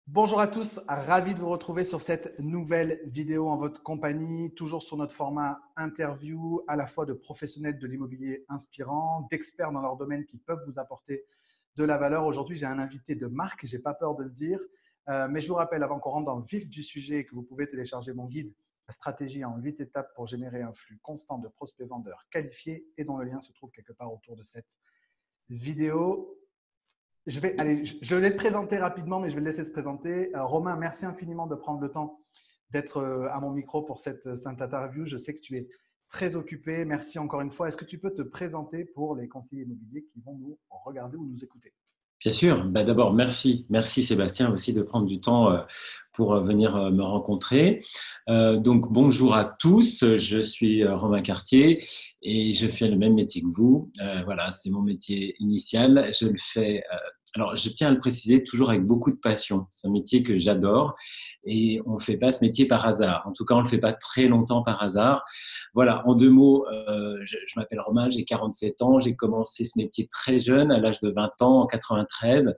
Bonjour à tous, ravi de vous retrouver sur cette nouvelle vidéo en votre compagnie, toujours sur notre format interview, à la fois de professionnels de l'immobilier inspirants, d'experts dans leur domaine qui peuvent vous apporter de la valeur. Aujourd'hui, j'ai un invité de marque, je n'ai pas peur de le dire, mais je vous rappelle, avant qu'on rentre dans le vif du sujet, que vous pouvez télécharger mon guide stratégie en 8 étapes pour générer un flux constant de prospects vendeurs qualifiés et dont le lien se trouve quelque part autour de cette vidéo. Je vais le présenter rapidement, mais je vais le laisser se présenter. Romain, merci infiniment de prendre le temps d'être à mon micro pour cette interview. Je sais que tu es très occupé. Merci encore une fois. Est-ce que tu peux te présenter pour les conseillers immobiliers qui vont nous regarder ou nous écouter? Bien sûr. D'abord, merci. Merci Sébastien aussi de prendre du temps pour venir me rencontrer. Donc, bonjour à tous. Je suis Romain Cartier et je fais le même métier que vous. Voilà, c'est mon métier initial. Je le fais. Alors, je tiens à le préciser toujours avec beaucoup de passion. C'est un métier que j'adore et on ne fait pas ce métier par hasard. En tout cas, on ne le fait pas très longtemps par hasard. Voilà, en deux mots, je m'appelle Romain, j'ai 47 ans. J'ai commencé ce métier très jeune, à l'âge de 20 ans, en 93.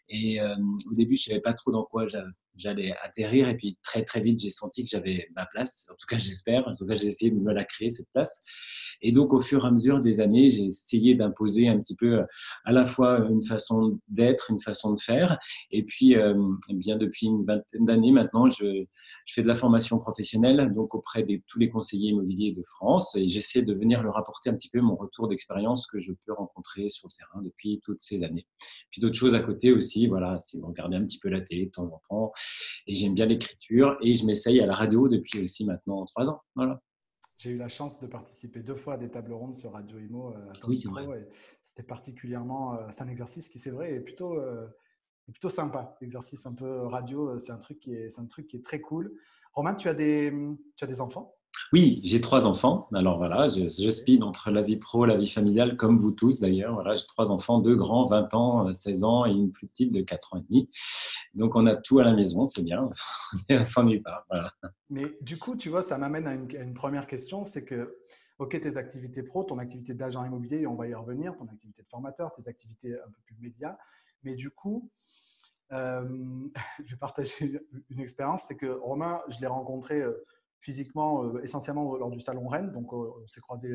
Et au début, je ne savais pas trop dans quoi j'allais atterrir. Et puis, très, très vite, j'ai senti que j'avais ma place. En tout cas, j'espère. En tout cas, j'ai essayé de me la créer, cette place. Et donc, au fur et à mesure des années, j'ai essayé d'imposer un petit peu à la fois une façon d'être, une façon de faire. Et puis, eh bien, depuis une vingtaine d'années maintenant, je fais de la formation professionnelle donc auprès de tous les conseillers immobiliers de France et j'essaie de venir leur apporter un petit peu mon retour d'expérience que je peux rencontrer sur le terrain depuis toutes ces années. Puis d'autres choses à côté aussi, voilà, si vous regardez un petit peu la télé de temps en temps, et j'aime bien l'écriture et je m'essaye à la radio depuis aussi maintenant 3 ans. Voilà. J'ai eu la chance de participer 2 fois à des tables rondes sur Radio Imo à ton Oui, c'est vrai. micro et c'était particulièrement, c'est un exercice qui c'est vrai est plutôt sympa. L'exercice un peu radio, c'est un truc qui est très cool. Romain, tu as des enfants? Oui, j'ai 3 enfants. Alors voilà, je speed entre la vie pro, la vie familiale, comme vous tous d'ailleurs. Voilà, j'ai 3 enfants, 2 grands, 20 ans, 16 ans et une plus petite de 4 ans et demi. Donc on a tout à la maison, c'est bien. Et on ne s'ennuie pas. Voilà. Mais du coup, tu vois, ça m'amène à une première question, c'est que, OK, tes activités pro, ton activité d'agent immobilier, on va y revenir, ton activité de formateur, tes activités un peu plus médias, mais du coup, je vais partager une expérience, c'est que Romain, je l'ai rencontré physiquement, essentiellement lors du Salon Rennes, donc on s'est croisés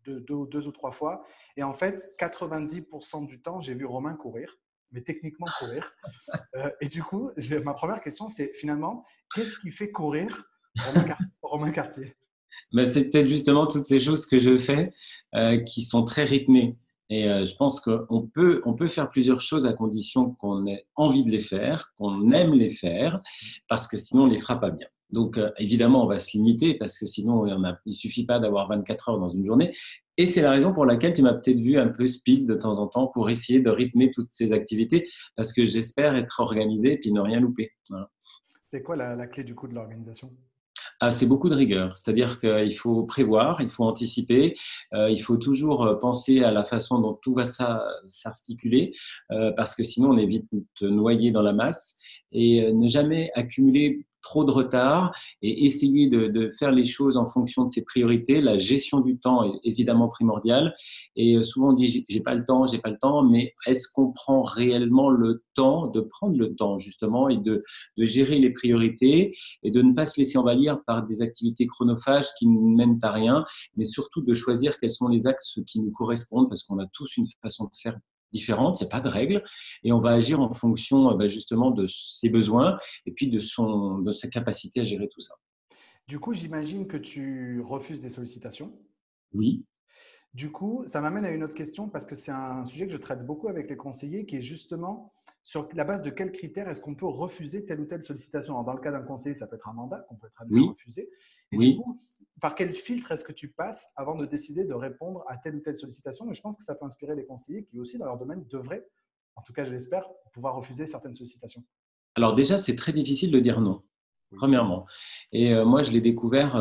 2 ou 3 fois, et en fait, 90% du temps, j'ai vu Romain courir, mais techniquement courir. Et du coup, ma première question, c'est finalement, qu'est-ce qui fait courir Romain Cartier? Ben, c'est peut-être justement toutes ces choses que je fais qui sont très rythmées. Et je pense qu'on peut faire plusieurs choses à condition qu'on ait envie de les faire, qu'on aime les faire, parce que sinon on ne les fera pas bien. Donc évidemment, on va se limiter parce que sinon, il ne suffit pas d'avoir 24 heures dans une journée. Et c'est la raison pour laquelle tu m'as peut-être vu un peu speed de temps en temps pour essayer de rythmer toutes ces activités, parce que j'espère être organisé et puis ne rien louper. Voilà. C'est quoi la clé du coup de l'organisation? Ah, c'est beaucoup de rigueur, c'est-à-dire qu'il faut prévoir, il faut anticiper, il faut toujours penser à la façon dont tout va s'articuler, parce que sinon on est vite noyé dans la masse, et ne jamais accumuler trop de retard et essayer de faire les choses en fonction de ses priorités. La gestion du temps est évidemment primordiale, et souvent on dit j'ai pas le temps, j'ai pas le temps, mais est-ce qu'on prend réellement le temps de prendre le temps justement et de gérer les priorités et de ne pas se laisser envahir par des activités chronophages qui ne mènent à rien, mais surtout de choisir quels sont les axes qui nous correspondent, parce qu'on a tous une façon de faire différente, il n'y a pas de règle, et on va agir en fonction justement de ses besoins et puis de sa capacité à gérer tout ça. Du coup, j'imagine que tu refuses des sollicitations. Oui, Du coup, ça m'amène à une autre question parce que c'est un sujet que je traite beaucoup avec les conseillers qui est justement sur la base de quels critères est-ce qu'on peut refuser telle ou telle sollicitation. Alors, dans le cas d'un conseiller, ça peut être un mandat qu'on peut être amené à oui, refuser. Et du oui. coup, par quel filtre est-ce que tu passes avant de décider de répondre à telle ou telle sollicitation? Mais je pense que ça peut inspirer les conseillers qui aussi, dans leur domaine, devraient, en tout cas je l'espère, pouvoir refuser certaines sollicitations. Alors déjà, c'est très difficile de dire non. Oui. Premièrement. Et moi, je l'ai découvert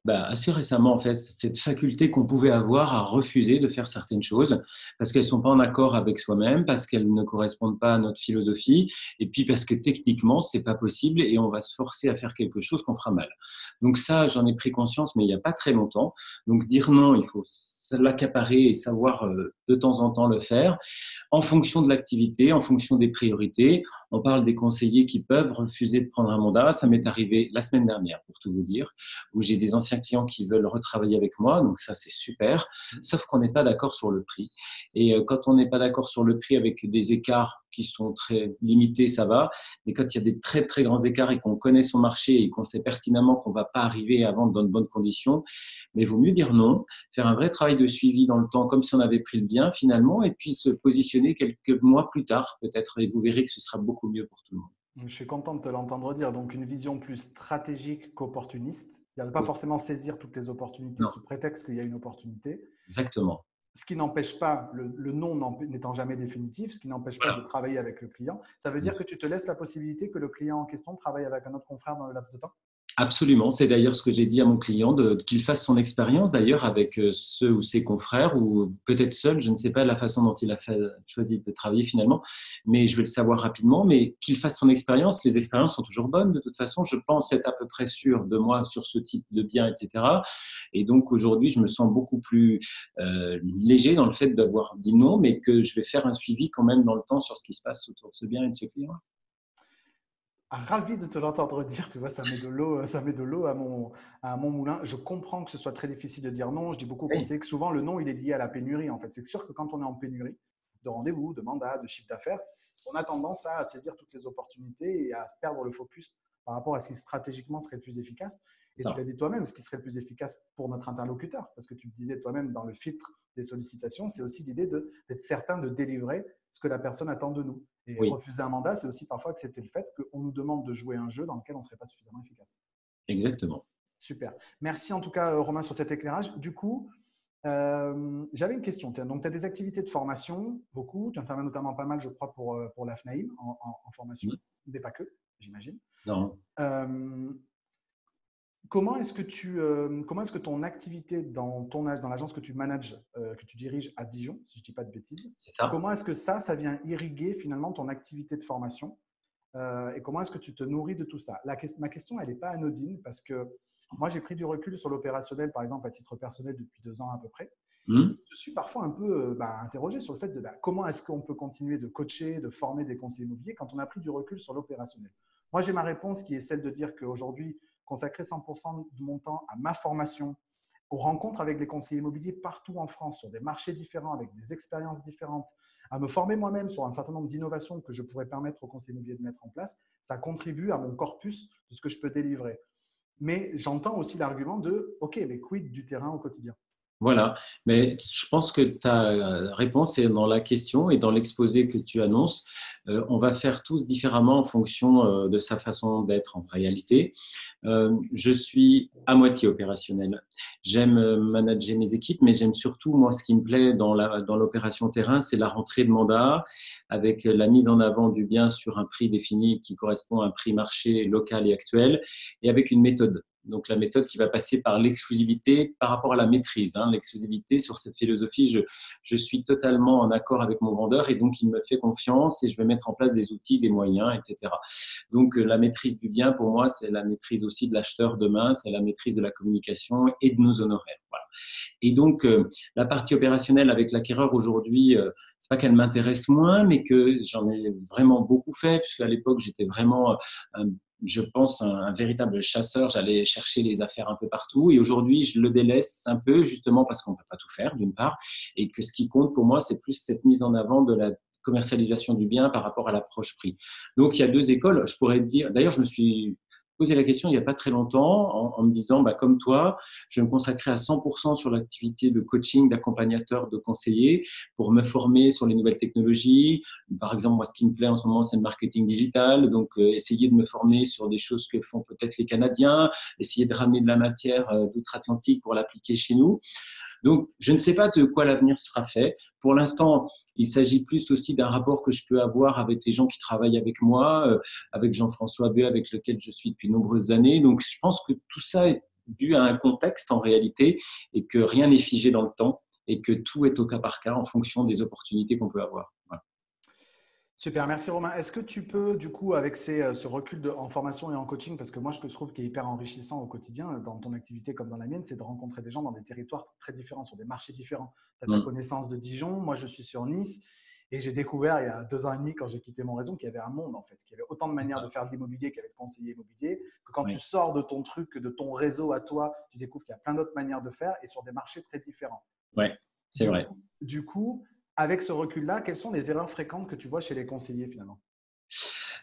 assez récemment, en fait, cette faculté qu'on pouvait avoir à refuser de faire certaines choses parce qu'elles ne sont pas en accord avec soi-même, parce qu'elles ne correspondent pas à notre philosophie, et puis parce que techniquement, ce n'est pas possible et on va se forcer à faire quelque chose qu'on fera mal. Donc ça, j'en ai pris conscience, mais il n'y a pas très longtemps. Donc dire non, il faut l'accaparer et savoir de temps en temps le faire en fonction de l'activité, en fonction des priorités. On parle des conseillers qui peuvent refuser de prendre un mandat. Ça m'est arrivé la semaine dernière, pour tout vous dire, où j'ai des anciens clients qui veulent retravailler avec moi. Donc ça, c'est super. Sauf qu'on n'est pas d'accord sur le prix. Et quand on n'est pas d'accord sur le prix avec des écarts qui sont très limités, ça va. Mais quand il y a des très, très grands écarts et qu'on connaît son marché et qu'on sait pertinemment qu'on ne va pas arriver à vendre dans de bonnes conditions, mais il vaut mieux dire non, faire un vrai travail de suivi dans le temps, comme si on avait pris le bien finalement, et puis se positionner quelques mois plus tard, peut-être, et vous verrez que ce sera beaucoup mieux pour tout le monde. Je suis content de te l'entendre dire. Donc, une vision plus stratégique qu'opportuniste. Il n'y a pas Oui, forcément saisir toutes les opportunités non, sous prétexte qu'il y a une opportunité. exactement. Ce qui n'empêche pas, le non n'étant jamais définitif, ce qui n'empêche pas de Voilà. travailler avec le client. Ça veut dire que tu te laisses la possibilité que le client en question travaille avec un autre confrère dans le laps de temps? Absolument, c'est d'ailleurs ce que j'ai dit à mon client, qu'il fasse son expérience d'ailleurs avec ceux ou ses confrères, ou peut-être seul, je ne sais pas la façon dont il a choisi de travailler finalement, mais je vais le savoir rapidement, mais qu'il fasse son expérience, les expériences sont toujours bonnes, de toute façon, je pense être à peu près sûr de moi sur ce type de bien, etc. Et donc aujourd'hui, je me sens beaucoup plus léger dans le fait d'avoir dit non, mais que je vais faire un suivi quand même dans le temps sur ce qui se passe autour de ce bien et de ce client. Ravi de te l'entendre dire, tu vois, ça met de l'eau à mon moulin. Je comprends que ce soit très difficile de dire non. Je dis beaucoup aux Oui, conseillers que souvent le non, il est lié à la pénurie. En fait, c'est sûr que quand on est en pénurie de rendez-vous, de mandats, de chiffre d'affaires, on a tendance à saisir toutes les opportunités et à perdre le focus par rapport à ce qui stratégiquement serait le plus efficace. Et tu ça. l'as dit toi-même, ce qui serait le plus efficace pour notre interlocuteur, parce que tu le disais toi-même dans le filtre des sollicitations, c'est aussi l'idée d'être certain de délivrer ce que la personne attend de nous. Et Oui, refuser un mandat, c'est aussi parfois accepter le fait qu'on nous demande de jouer un jeu dans lequel on ne serait pas suffisamment efficace. exactement. Super. Merci en tout cas, Romain, sur cet éclairage. Du coup, j'avais une question. Donc, tu as des activités de formation, beaucoup. Tu interviens notamment pas mal, je crois, pour la FNAIM en formation, mais pas que, j'imagine. Non, Euh, comment est-ce que ton activité dans l'agence que tu manages, que tu diriges à Dijon, si je ne dis pas de bêtises, c'est ça. comment est-ce que ça vient irriguer finalement ton activité de formation et comment est-ce que tu te nourris de tout ça? Ma question, elle n'est pas anodine parce que moi, j'ai pris du recul sur l'opérationnel, par exemple, à titre personnel depuis 2 ans à peu près. Hmm. Je suis parfois un peu interrogé sur le fait de comment est-ce qu'on peut continuer de coacher, de former des conseillers immobiliers quand on a pris du recul sur l'opérationnel. Moi, j'ai ma réponse qui est celle de dire qu'aujourd'hui, consacrer 100% de mon temps à ma formation, aux rencontres avec les conseillers immobiliers partout en France, sur des marchés différents, avec des expériences différentes, à me former moi-même sur un certain nombre d'innovations que je pourrais permettre aux conseillers immobiliers de mettre en place, ça contribue à mon corpus de ce que je peux délivrer. Mais j'entends aussi l'argument de, OK, mais quid du terrain au quotidien? Voilà, mais je pense que ta réponse est dans la question et dans l'exposé que tu annonces. On va faire tous différemment en fonction de sa façon d'être en réalité. Je suis à moitié opérationnel. J'aime manager mes équipes, mais j'aime surtout, moi, ce qui me plaît dans l'opération terrain, c'est la rentrée de mandat avec la mise en avant du bien sur un prix défini qui correspond à un prix marché local et actuel et avec une méthode. Donc la méthode qui va passer par l'exclusivité par rapport à la maîtrise. L'exclusivité sur cette philosophie, je suis totalement en accord avec mon vendeur et donc il me fait confiance et je vais mettre en place des outils, des moyens, etc. Donc la maîtrise du bien, pour moi, c'est la maîtrise aussi de l'acheteur demain, c'est la maîtrise de la communication et de nos honoraires. Voilà. Et donc la partie opérationnelle avec l'acquéreur aujourd'hui, c'est pas qu'elle m'intéresse moins, mais que j'en ai vraiment beaucoup fait, puisqu'à l'époque j'étais vraiment je pense, un véritable chasseur. J'allais chercher les affaires un peu partout. Et aujourd'hui, je le délaisse un peu, justement parce qu'on ne peut pas tout faire, d'une part. Et que ce qui compte pour moi, c'est plus cette mise en avant de la commercialisation du bien par rapport à l'approche prix. Donc, il y a deux écoles. Je pourrais dire, d'ailleurs, je me suis posé la question il n'y a pas très longtemps en me disant, comme toi, je vais me consacrer à 100% sur l'activité de coaching, d'accompagnateur, de conseiller pour me former sur les nouvelles technologies. Par exemple, moi, ce qui me plaît en ce moment, c'est le marketing digital. Donc, essayer de me former sur des choses que font peut-être les Canadiens, essayer de ramener de la matière d'outre-Atlantique pour l'appliquer chez nous. Donc, je ne sais pas de quoi l'avenir sera fait. Pour l'instant, il s'agit plus aussi d'un rapport que je peux avoir avec les gens qui travaillent avec moi, avec Jean-François B, avec lequel je suis depuis de nombreuses années. Donc, je pense que tout ça est dû à un contexte en réalité et que rien n'est figé dans le temps et que tout est au cas par cas en fonction des opportunités qu'on peut avoir. Voilà. Super, merci Romain. Est-ce que tu peux, du coup, avec ce recul en formation et en coaching, parce que moi, ce que je trouve qui est hyper enrichissant au quotidien, dans ton activité comme dans la mienne, c'est de rencontrer des gens dans des territoires très différents, sur des marchés différents. Tu as ta Mm. connaissance de Dijon, moi, je suis sur Nice, et j'ai découvert il y a 2 ans et demi, quand j'ai quitté mon réseau, qu'il y avait un monde, en fait, qu'il y avait autant de C'est manières de ça. faire de l'immobilier qu'il y avait de conseiller immobilier, que quand tu Ouais. sors de ton truc, de ton réseau à toi, tu découvres qu'il y a plein d'autres manières de faire et sur des marchés très différents. Ouais, c'est Du vrai. coup, du coup, avec ce recul-là, quelles sont les erreurs fréquentes que tu vois chez les conseillers finalement?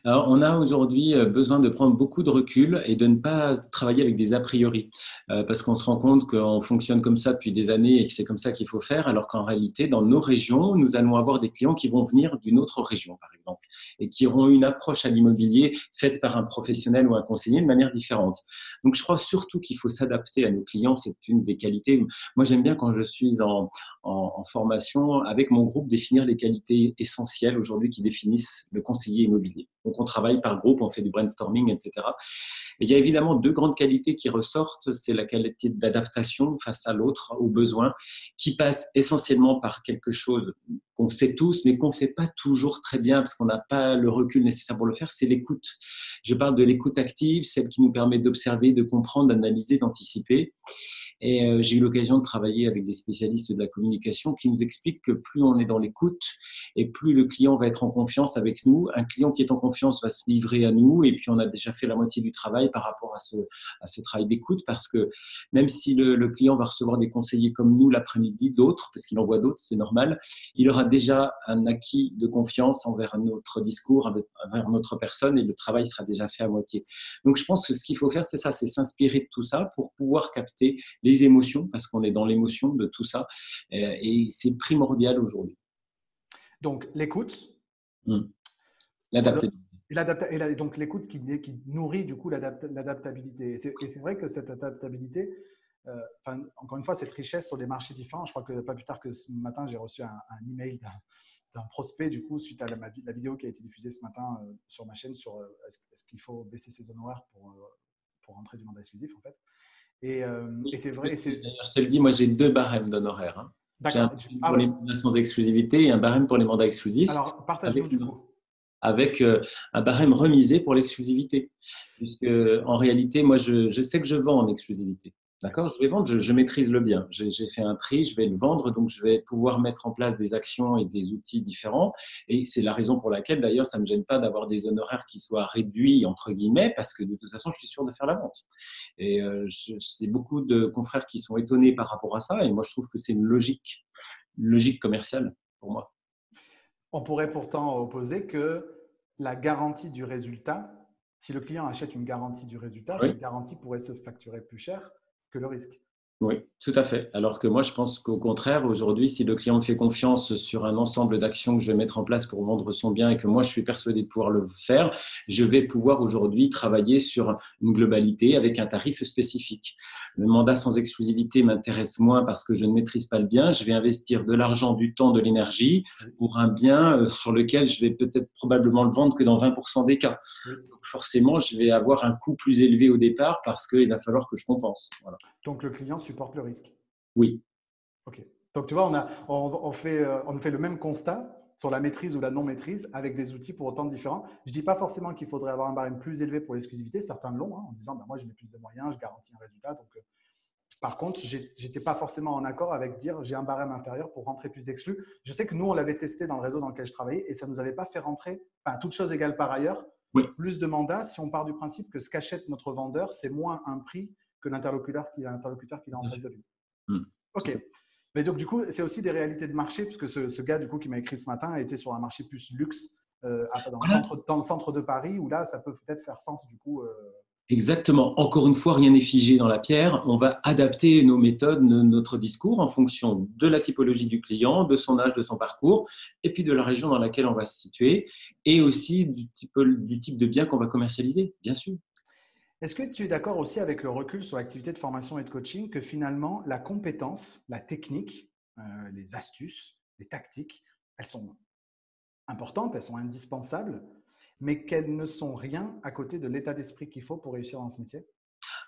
Alors, on a aujourd'hui besoin de prendre beaucoup de recul et de ne pas travailler avec des a priori, parce qu'on se rend compte qu'on fonctionne comme ça depuis des années et que c'est comme ça qu'il faut faire, alors qu'en réalité, dans nos régions, nous allons avoir des clients qui vont venir d'une autre région, par exemple, et qui auront une approche à l'immobilier faite par un professionnel ou un conseiller de manière différente. Donc, je crois surtout qu'il faut s'adapter à nos clients, c'est une des qualités. Moi, j'aime bien quand je suis en formation avec mon groupe définir les qualités essentielles aujourd'hui qui définissent le conseiller immobilier. Donc, on travaille par groupe, on fait du brainstorming, etc. Et il y a évidemment deux grandes qualités qui ressortent. C'est la qualité d'adaptation face à l'autre, aux besoins, qui passe essentiellement par quelque chose qu'on sait tous, mais qu'on ne fait pas toujours très bien parce qu'on n'a pas le recul nécessaire pour le faire, c'est l'écoute. Je parle de l'écoute active, celle qui nous permet d'observer, de comprendre, d'analyser, d'anticiper. Et j'ai eu l'occasion de travailler avec des spécialistes de la communication qui nous expliquent que plus on est dans l'écoute et plus le client va être en confiance avec nous. Un client qui est en confiance va se livrer à nous et puis on a déjà fait la moitié du travail par rapport à ce travail d'écoute parce que même si le client va recevoir des conseillers comme nous l'après-midi, d'autres, parce qu'il en voit d'autres, c'est normal, il aura déjà un acquis de confiance envers notre discours, envers notre personne et le travail sera déjà fait à moitié. Donc je pense que ce qu'il faut faire, c'est ça, c'est s'inspirer de tout ça pour pouvoir capter les émotions, parce qu'on est dans l'émotion de tout ça, et c'est primordial aujourd'hui. Donc, l'écoute, Mm. quoi d'autre? L'adaptabilité. Donc l'écoute qui nourrit du coup l'adaptabilité. Et c'est vrai que cette adaptabilité, encore une fois, cette richesse sur des marchés différents, je crois que pas plus tard que ce matin, j'ai reçu un email d'un prospect du coup suite à la vidéo qui a été diffusée ce matin sur ma chaîne sur est-ce qu'il faut baisser ses honoraires pour rentrer du mandat exclusif en fait. Et c'est vrai, D'ailleurs, je te le dis, moi j'ai deux barèmes d'honoraires, hein. J'ai un d'accord. barème Ah pour ouais. les mandats sans exclusivité et un barème pour les mandats exclusifs, Alors partage-nous avec, du coup. avec un barème remisé pour l'exclusivité. Puisque en réalité, moi je sais que je vends en exclusivité. D'accord. Je vais vendre, je maîtrise le bien. J'ai fait un prix, je vais le vendre, donc je vais pouvoir mettre en place des actions et des outils différents. Et c'est la raison pour laquelle, d'ailleurs, ça ne me gêne pas d'avoir des honoraires qui soient réduits, entre guillemets, parce que de toute façon, je suis sûr de faire la vente. Et c'est beaucoup de confrères qui sont étonnés par rapport à ça. Et moi, je trouve que c'est une logique commerciale pour moi. On pourrait pourtant opposer que la garantie du résultat, si le client achète une garantie du résultat, Oui. cette garantie pourrait se facturer plus cher que le risque. Oui, tout à fait. Alors que moi, je pense qu'au contraire, aujourd'hui, si le client me fait confiance sur un ensemble d'actions que je vais mettre en place pour vendre son bien et que moi, je suis persuadé de pouvoir le faire, je vais pouvoir aujourd'hui travailler sur une globalité avec un tarif spécifique. Le mandat sans exclusivité m'intéresse moins parce que je ne maîtrise pas le bien. Je vais investir de l'argent, du temps, de l'énergie Oui. pour un bien sur lequel je vais peut-être probablement le vendre que dans 20% des cas. Oui. Donc forcément, je vais avoir un coût plus élevé au départ parce qu'il va falloir que je compense. Voilà. Donc le client supporte le risque. Oui. OK. Donc tu vois, on fait le même constat sur la maîtrise ou la non-maîtrise avec des outils pour autant différents. Je ne dis pas forcément qu'il faudrait avoir un barème plus élevé pour l'exclusivité, certains l'ont, hein, en disant ben, moi je mets plus de moyens, je garantis un résultat. Donc, par contre, je n'étais pas forcément en accord avec dire j'ai un barème inférieur pour rentrer plus exclu. Je sais que nous, on l'avait testé dans le réseau dans lequel je travaillais et ça ne nous avait pas fait rentrer, enfin, toutes choses égales par ailleurs, Oui. plus de mandats si on part du principe que ce qu'achète notre vendeur, c'est moins un prix que l'interlocuteur qu'il a en face de lui. Mm. OK. Mais donc, du coup, c'est aussi des réalités de marché, puisque ce gars, du coup, qui m'a écrit ce matin, a été sur un marché plus luxe Voilà. dans le centre de Paris, où là, ça peut peut-être faire sens, du coup. Exactement. Encore une fois, rien n'est figé dans la pierre. On va adapter nos méthodes, notre discours en fonction de la typologie du client, de son âge, de son parcours, et puis de la région dans laquelle on va se situer, et aussi du type de bien qu'on va commercialiser, bien sûr. Est-ce que tu es d'accord aussi avec le recul sur l'activité de formation et de coaching, que finalement, la compétence, la technique, les astuces, les tactiques, elles sont importantes, elles sont indispensables, mais qu'elles ne sont rien à côté de l'état d'esprit qu'il faut pour réussir dans ce métier?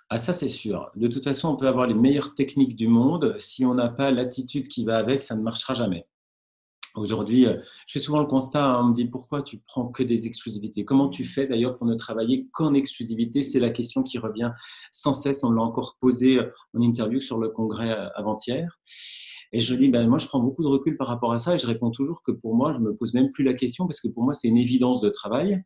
Ah, ça, c'est sûr. De toute façon, on peut avoir les meilleures techniques du monde. Si on n'a pas l'attitude qui va avec, ça ne marchera jamais. Aujourd'hui, je fais souvent le constat, hein, on me dit pourquoi tu prends que des exclusivités? Comment tu fais d'ailleurs pour ne travailler qu'en exclusivité? C'est la question qui revient sans cesse. On me l'a encore posé en interview sur le congrès avant-hier. Et je dis, ben, moi, je prends beaucoup de recul par rapport à ça et je réponds toujours que pour moi, je me pose même plus la question parce que pour moi, c'est une évidence de travail.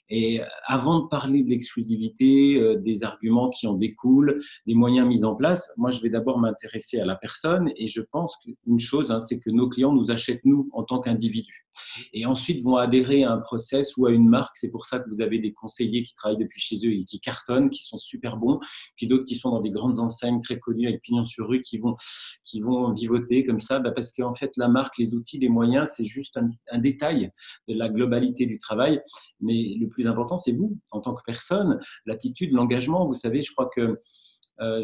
Et avant de parler de l'exclusivité, des arguments qui en découlent, des moyens mis en place, moi, je vais d'abord m'intéresser à la personne. Et je pense qu'une chose, hein, c'est que nos clients nous achètent, nous, en tant qu'individus. Et ensuite, vont adhérer à un process ou à une marque. C'est pour ça que vous avez des conseillers qui travaillent depuis chez eux et qui cartonnent, qui sont super bons. Puis d'autres qui sont dans des grandes enseignes très connues avec pignon sur rue, qui vont vivoter comme ça. Bah parce qu'en fait, la marque, les outils, les moyens, c'est juste un détail de la globalité du travail. Mais le plus important, c'est vous, en tant que personne, l'attitude, l'engagement. Vous savez, je crois que euh,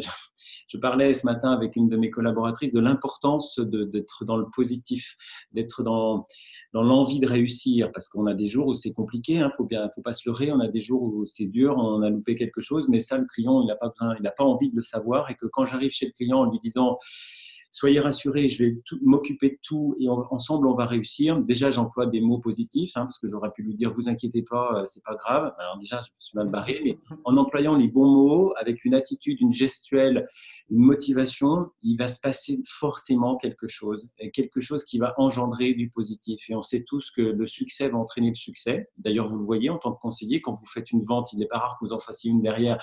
je parlais ce matin avec une de mes collaboratrices de l'importance d'être dans le positif, d'être dans l'envie de réussir, parce qu'on a des jours où c'est compliqué, hein, faut pas se leurrer, on a des jours où c'est dur, on a loupé quelque chose, mais ça, le client, il n'a pas besoin, il n'a pas envie de le savoir, et que quand j'arrive chez le client en lui disant soyez rassurés, je vais m'occuper de tout et ensemble on va réussir. Déjà, j'emploie des mots positifs hein, parce que j'aurais pu lui dire vous inquiétez pas, c'est pas grave. Alors déjà, je me suis mal barré, mais en employant les bons mots, avec une attitude, une gestuelle, une motivation, il va se passer forcément quelque chose qui va engendrer du positif. Et on sait tous que le succès va entraîner le succès. D'ailleurs, vous le voyez en tant que conseiller, quand vous faites une vente, il n'est pas rare que vous en fassiez une derrière,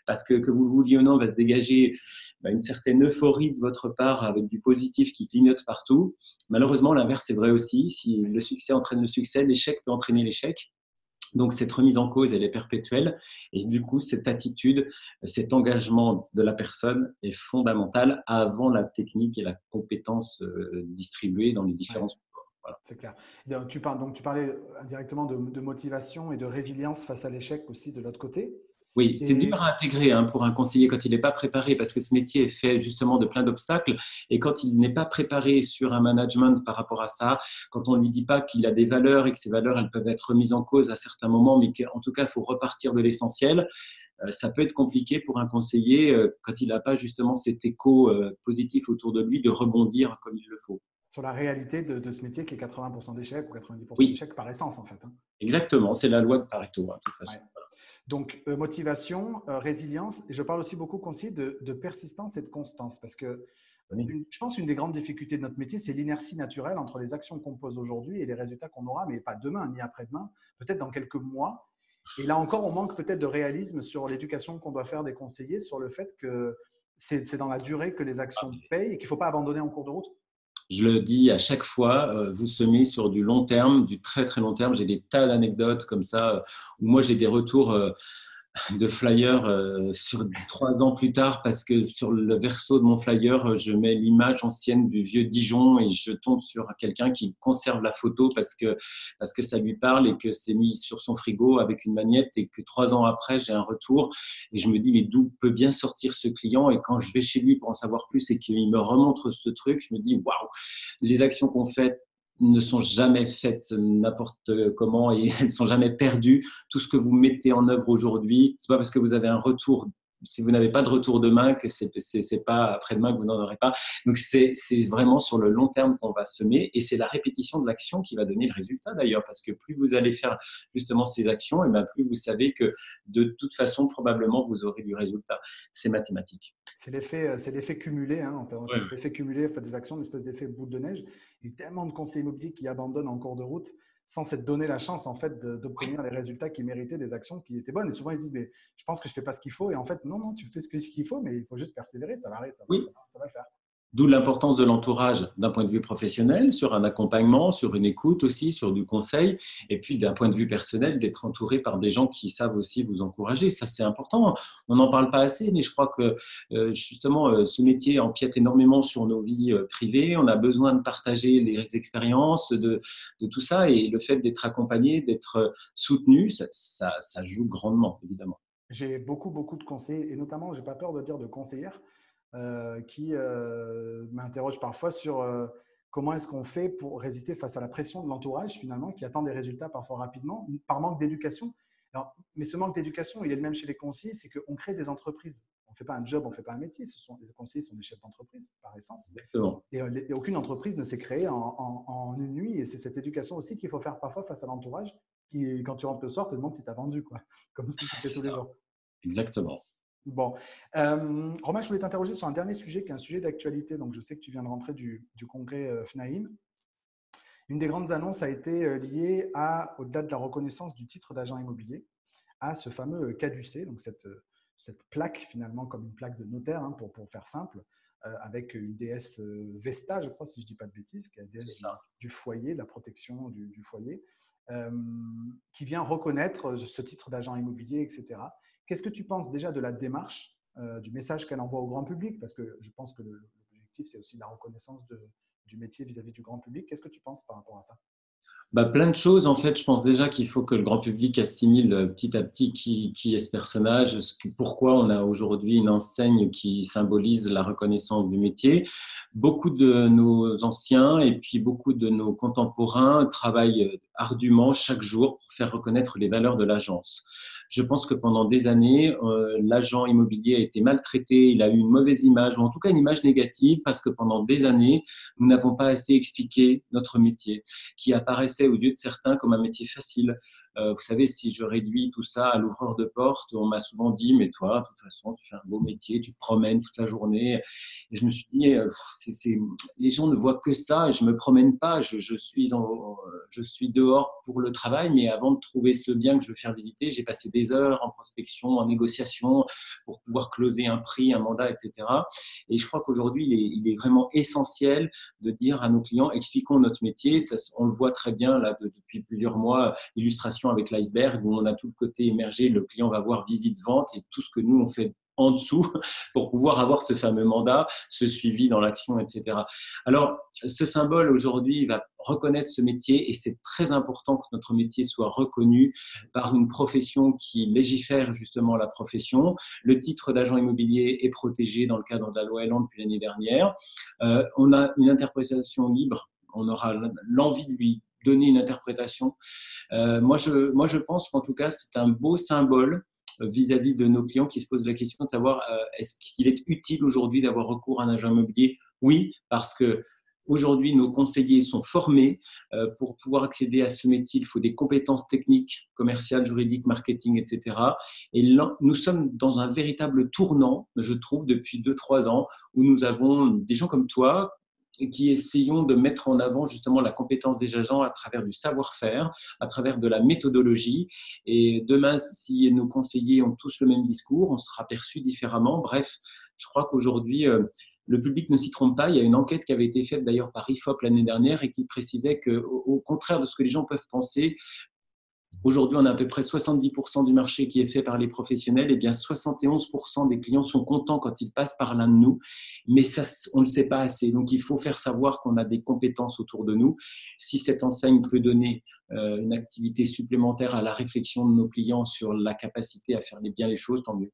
parce que vous le vouliez ou non, va se dégager une certaine euphorie de votre part avec du positif qui clignote partout. Malheureusement, l'inverse est vrai aussi. Si le succès entraîne le succès, l'échec peut entraîner l'échec. Donc, cette remise en cause, elle est perpétuelle. Et du coup, cette attitude, cet engagement de la personne est fondamental avant la technique et la compétence distribuée dans les différents Ouais, supports. Voilà. c'est clair. Donc, tu parlais indirectement de motivation et de résilience face à l'échec aussi de l'autre côté. Oui, c'est dur Et à intégrer hein, pour un conseiller quand il n'est pas préparé parce que ce métier est fait justement de plein d'obstacles et quand il n'est pas préparé sur un management par rapport à ça, quand on ne lui dit pas qu'il a des valeurs et que ces valeurs elles peuvent être remises en cause à certains moments, mais qu'en tout cas il faut repartir de l'essentiel, ça peut être compliqué pour un conseiller quand il n'a pas justement cet écho positif autour de lui de rebondir comme il le faut. sur la réalité de ce métier qui est 80% d'échecs ou 90% Oui, d'échecs par essence en fait. Hein. exactement, c'est la loi de Pareto hein, de toute façon. Ouais. Donc, motivation, résilience, et je parle aussi beaucoup conseiller de persistance et de constance parce que Oui. je pense qu'une des grandes difficultés de notre métier, c'est l'inertie naturelle entre les actions qu'on pose aujourd'hui et les résultats qu'on aura, mais pas demain ni après-demain, peut-être dans quelques mois. Et là encore, on manque peut-être de réalisme sur l'éducation qu'on doit faire des conseillers, sur le fait que c'est dans la durée que les actions payent et qu'il ne faut pas abandonner en cours de route. Je le dis à chaque fois, vous semez sur du long terme, du très très long terme. J'ai des tas d'anecdotes comme ça où moi j'ai des retours de flyer sur 3 ans plus tard parce que sur le verso de mon flyer, je mets l'image ancienne du vieux Dijon et je tombe sur quelqu'un qui conserve la photo parce que ça lui parle et que c'est mis sur son frigo avec une magnette et que 3 ans après, j'ai un retour et je me dis mais d'où peut bien sortir ce client et quand je vais chez lui pour en savoir plus et qu'il me remontre ce truc, je me dis waouh, les actions qu'on fait ne sont jamais faites n'importe comment et elles ne sont jamais perdues. Tout ce que vous mettez en œuvre aujourd'hui, c'est pas parce que vous avez un retour, si vous n'avez pas de retour demain, que c'est pas après-demain que vous n'en aurez pas. Donc c'est vraiment sur le long terme qu'on va semer et c'est la répétition de l'action qui va donner le résultat d'ailleurs, parce que plus vous allez faire justement ces actions, et bien plus vous savez que de toute façon probablement vous aurez du résultat. C'est mathématique. C'est l'effet cumulé, hein, on appelle Ouais, ça l'effet cumulé, fait des actions, une espèce d'effet boule de neige. Il y a tellement de conseillers immobiliers qui abandonnent en cours de route sans s'être donné la chance en fait d'obtenir les résultats qu'ils méritaient des actions qui étaient bonnes. Et souvent ils se disent mais je pense que je fais pas ce qu'il faut. Et en fait non, tu fais ce qu'il faut, mais il faut juste persévérer, oui. ça va le faire. D'où l'importance de l'entourage d'un point de vue professionnel, sur un accompagnement, sur une écoute aussi, sur du conseil, et puis d'un point de vue personnel, d'être entouré par des gens qui savent aussi vous encourager. Ça, c'est important. On n'en parle pas assez, mais je crois que justement, ce métier empiète énormément sur nos vies privées. On a besoin de partager les expériences, de tout ça, et le fait d'être accompagné, d'être soutenu, ça joue grandement, évidemment. J'ai beaucoup de conseillers, et notamment, j'ai pas peur de dire de conseillères, qui m'interrogent parfois sur comment est-ce qu'on fait pour résister face à la pression de l'entourage, finalement, qui attend des résultats parfois rapidement, par manque d'éducation. Alors, mais ce manque d'éducation, il est le même chez les conseillers, c'est qu'on crée des entreprises. ne fait pas un job, on ne fait pas un métier. Les conseillers sont des chefs d'entreprise par essence. Exactement. Et aucune entreprise ne s'est créée en une nuit. Et c'est cette éducation aussi qu'il faut faire parfois face à l'entourage qui, quand tu rentres le soir, te demande si tu as vendu, quoi. Comme si c'était tous les jours. Exactement. Bon. Romain, je voulais t'interroger sur un dernier sujet qui est un sujet d'actualité. Donc, je sais que tu viens de rentrer du congrès FNAIM. Une des grandes annonces a été liée au-delà de la reconnaissance du titre d'agent immobilier, à ce fameux caducée, donc cette plaque finalement comme une plaque de notaire, hein, pour faire simple, avec une déesse Vesta, je crois, si je ne dis pas de bêtises, qui est la déesse du foyer, de la protection du foyer, qui vient reconnaître ce titre d'agent immobilier, etc. Qu'est-ce que tu penses déjà de la démarche, du message qu'elle envoie au grand public? Parce que je pense que l'objectif, c'est aussi la reconnaissance du métier vis-à-vis du grand public. Qu'est-ce que tu penses par rapport à ça? Plein de choses. En fait, je pense déjà qu'il faut que le grand public assimile petit à petit qui est ce personnage, pourquoi on a aujourd'hui une enseigne qui symbolise la reconnaissance du métier. Beaucoup de nos anciens et puis beaucoup de nos contemporains travaillent ardument chaque jour pour faire reconnaître les valeurs de l'agence. Je pense que pendant des années, l'agent immobilier a été maltraité, il a eu une mauvaise image, ou en tout cas une image négative, parce que pendant des années, nous n'avons pas assez expliqué notre métier, qui apparaissait aux yeux de certains comme un métier facile. Vous savez, si je réduis tout ça à l'ouvreur de porte, on m'a souvent dit, mais toi, de toute façon, tu fais un beau métier, tu te promènes toute la journée. Et je me suis dit, les gens ne voient que ça, et je ne me promène pas, je suis dehors pour le travail, mais avant de trouver ce bien que je veux faire visiter, j'ai passé des heures en prospection, en négociation, pour pouvoir closer un prix, un mandat, etc. Et je crois qu'aujourd'hui, il est vraiment essentiel de dire à nos clients, expliquons notre métier. Ça, on le voit très bien là depuis plusieurs mois, l'illustration avec l'iceberg, où on a tout le côté émergé, le client va voir visite-vente et tout ce que nous, on fait en dessous pour pouvoir avoir ce fameux mandat, ce suivi dans l'action, etc. Alors, ce symbole aujourd'hui va reconnaître ce métier et c'est très important que notre métier soit reconnu par une profession qui légifère justement la profession. Le titre d'agent immobilier est protégé dans le cadre de la loi Elan depuis l'année dernière. On a une interprétation libre, on aura l'envie de lui donner une interprétation. Moi, je pense qu'en tout cas, c'est un beau symbole vis-à-vis de nos clients qui se posent la question de savoir est-ce qu'il est utile aujourd'hui d'avoir recours à un agent immobilier? Oui, parce que aujourd'hui, nos conseillers sont formés. Pour pouvoir accéder à ce métier, il faut des compétences techniques, commerciales, juridiques, marketing, etc. Et là, nous sommes dans un véritable tournant, je trouve, depuis 2-3 ans, où nous avons des gens comme toi qui essayons de mettre en avant justement la compétence des agents à travers du savoir-faire, à travers de la méthodologie. Et demain, si nos conseillers ont tous le même discours, on sera perçu différemment. Bref, je crois qu'aujourd'hui, le public ne s'y trompe pas. Il y a une enquête qui avait été faite d'ailleurs par IFOP l'année dernière et qui précisait qu'au contraire de ce que les gens peuvent penser, aujourd'hui, on a à peu près 70% du marché qui est fait par les professionnels. Et bien, 71% des clients sont contents quand ils passent par l'un de nous. Mais ça, on ne le sait pas assez. Donc, il faut faire savoir qu'on a des compétences autour de nous. Si cette enseigne peut donner une activité supplémentaire à la réflexion de nos clients sur la capacité à faire bien les choses, tant mieux.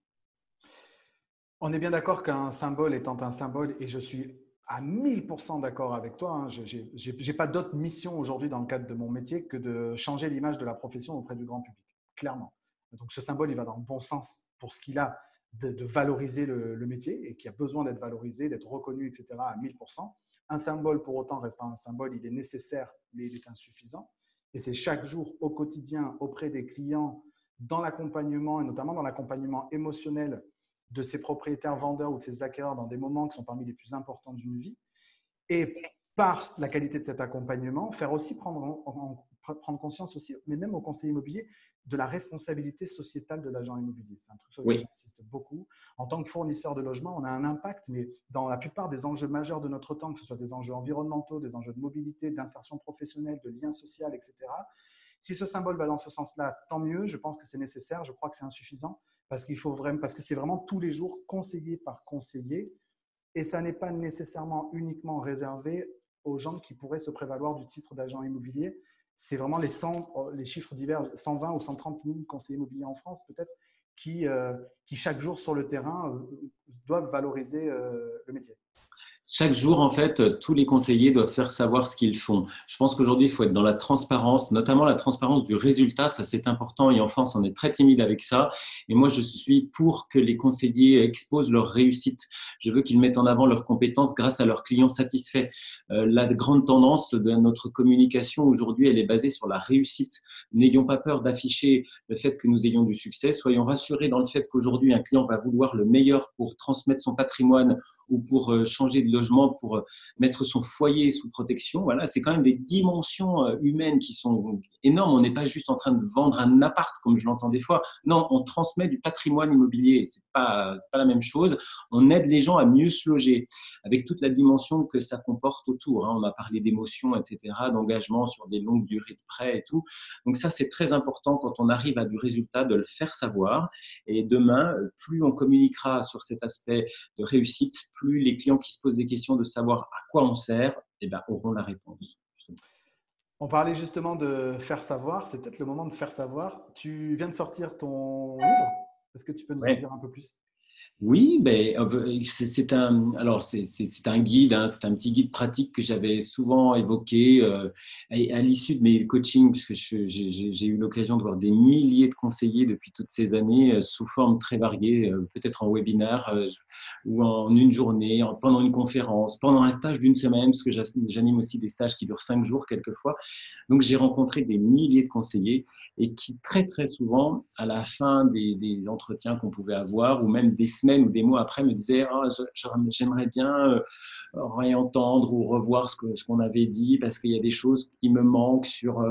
On est bien d'accord qu'un symbole étant un symbole, et je suis à 1000% d'accord avec toi, hein, je n'ai pas d'autre mission aujourd'hui dans le cadre de mon métier que de changer l'image de la profession auprès du grand public, clairement. Donc ce symbole, il va dans le bon sens pour ce qu'il a de valoriser le métier et qui a besoin d'être valorisé, d'être reconnu, etc. à 1000%. Un symbole, pour autant, restant un symbole, il est nécessaire, mais il est insuffisant. Et c'est chaque jour, au quotidien, auprès des clients, dans l'accompagnement, et notamment dans l'accompagnement émotionnel de ces propriétaires vendeurs ou de ces acquéreurs dans des moments qui sont parmi les plus importants d'une vie. Et par la qualité de cet accompagnement, faire aussi prendre conscience aussi, mais même au conseiller immobilier, de la responsabilité sociétale de l'agent immobilier. C'est un truc sur lequel j'insiste beaucoup. En tant que fournisseur de logement, on a un impact, mais dans la plupart des enjeux majeurs de notre temps, que ce soit des enjeux environnementaux, des enjeux de mobilité, d'insertion professionnelle, de lien social, etc., si ce symbole va dans ce sens-là, tant mieux. Je pense que c'est nécessaire. Je crois que c'est insuffisant parce que c'est vraiment tous les jours conseiller par conseiller. Et ça n'est pas nécessairement uniquement réservé aux gens qui pourraient se prévaloir du titre d'agent immobilier. C'est vraiment les chiffres divergent, 120 ou 130 000 conseillers immobiliers en France peut-être, qui chaque jour sur le terrain doivent valoriser le métier. chaque jour, en fait, tous les conseillers doivent faire savoir ce qu'ils font. Je pense qu'aujourd'hui, il faut être dans la transparence, notamment la transparence du résultat. Ça, c'est important. Et en France, on est très timide avec ça. Et moi, je suis pour que les conseillers exposent leur réussite. Je veux qu'ils mettent en avant leurs compétences grâce à leurs clients satisfaits. La grande tendance de notre communication aujourd'hui, elle est basée sur la réussite. N'ayons pas peur d'afficher le fait que nous ayons du succès. Soyons rassurés dans le fait qu'aujourd'hui, un client va vouloir le meilleur pour transmettre son patrimoine ou pour changer de logement, pour mettre son foyer sous protection. Voilà, c'est quand même des dimensions humaines qui sont énormes. On n'est pas juste en train de vendre un appart, comme je l'entends des fois. Non, on transmet du patrimoine immobilier. C'est pas la même chose. On aide les gens à mieux se loger, avec toute la dimension que ça comporte autour. On a parlé d'émotions, etc., d'engagement sur des longues durées de prêt et tout. Donc ça, c'est très important quand on arrive à du résultat de le faire savoir. Et demain, plus on communiquera sur cet aspect de réussite, plus les clients qui se posent des questions de savoir à quoi on sert, eh ben, auront la réponse. On parlait justement de faire savoir, c'est peut-être le moment de faire savoir. Tu viens de sortir ton livre. Est-ce que tu peux nous en Ouais. dire un peu plus? Oui, ben, c'est un guide, hein, c'est un petit guide pratique que j'avais souvent évoqué à l'issue de mes coachings, puisque j'ai eu l'occasion de voir des milliers de conseillers depuis toutes ces années sous forme très variée, peut-être en webinaire ou en une journée, pendant une conférence, pendant un stage d'une semaine, parce que j'anime aussi des stages qui durent 5 jours quelquefois. Donc, j'ai rencontré des milliers de conseillers et qui, très, très souvent, à la fin des entretiens qu'on pouvait avoir, ou même des semaines ou des mois après, me disaient oh, j'aimerais bien réentendre ou revoir ce qu'on avait dit parce qu'il y a des choses qui me manquent sur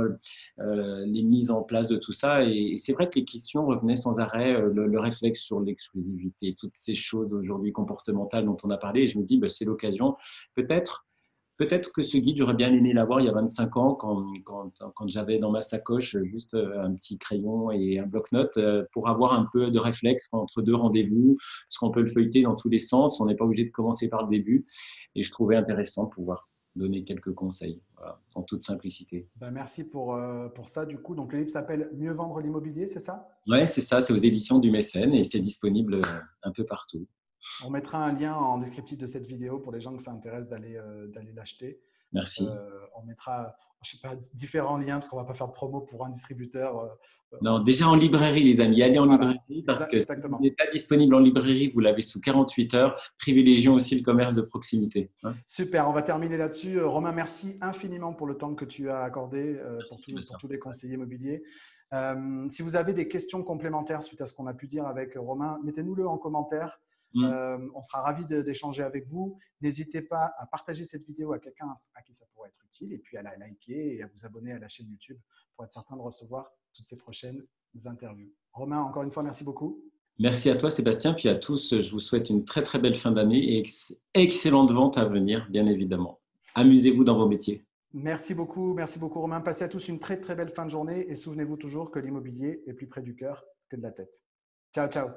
les mises en place de tout ça. Et c'est vrai que les questions revenaient sans arrêt, le réflexe sur l'exclusivité, toutes ces choses aujourd'hui comportementales dont on a parlé. Et je me dis, c'est l'occasion, peut-être que ce guide, j'aurais bien aimé l'avoir il y a 25 ans quand j'avais dans ma sacoche juste un petit crayon et un bloc-notes pour avoir un peu de réflexe entre deux rendez-vous, parce qu'on peut le feuilleter dans tous les sens, on n'est pas obligé de commencer par le début. Et je trouvais intéressant de pouvoir donner quelques conseils, voilà, en toute simplicité. Ben, merci pour ça. Du coup, donc, le livre s'appelle Mieux vendre l'immobilier, c'est ça? Ouais, c'est ça, c'est aux éditions du Mécène et c'est disponible un peu partout. On mettra un lien en descriptif de cette vidéo pour les gens que ça intéresse d'aller l'acheter. Merci. On mettra, je sais pas, différents liens parce qu'on ne va pas faire de promo pour un distributeur. Non, déjà en librairie, les amis, allez en Voilà, librairie parce que si vous exactement. n'êtes pas disponible en librairie, vous l'avez sous 48 heures. Privilégions aussi le commerce de proximité. Hein. Super, on va terminer là-dessus. Romain, merci infiniment pour le temps que tu as accordé Merci, pour Sébastien. tous les conseillers immobiliers. Si vous avez des questions complémentaires suite à ce qu'on a pu dire avec Romain, mettez-nous-le en commentaire. On sera ravis d'échanger avec vous. N'hésitez pas à partager cette vidéo à quelqu'un à qui ça pourrait être utile et puis à la liker et à vous abonner à la chaîne YouTube pour être certain de recevoir toutes ces prochaines interviews. Romain, encore une fois, merci beaucoup. Merci à toi, Sébastien, puis à tous. Je vous souhaite une très, très belle fin d'année et excellente vente à venir, bien évidemment. Amusez-vous dans vos métiers. Merci beaucoup Romain. Passez à tous une très, très belle fin de journée et souvenez-vous toujours que l'immobilier est plus près du cœur que de la tête. Ciao, ciao.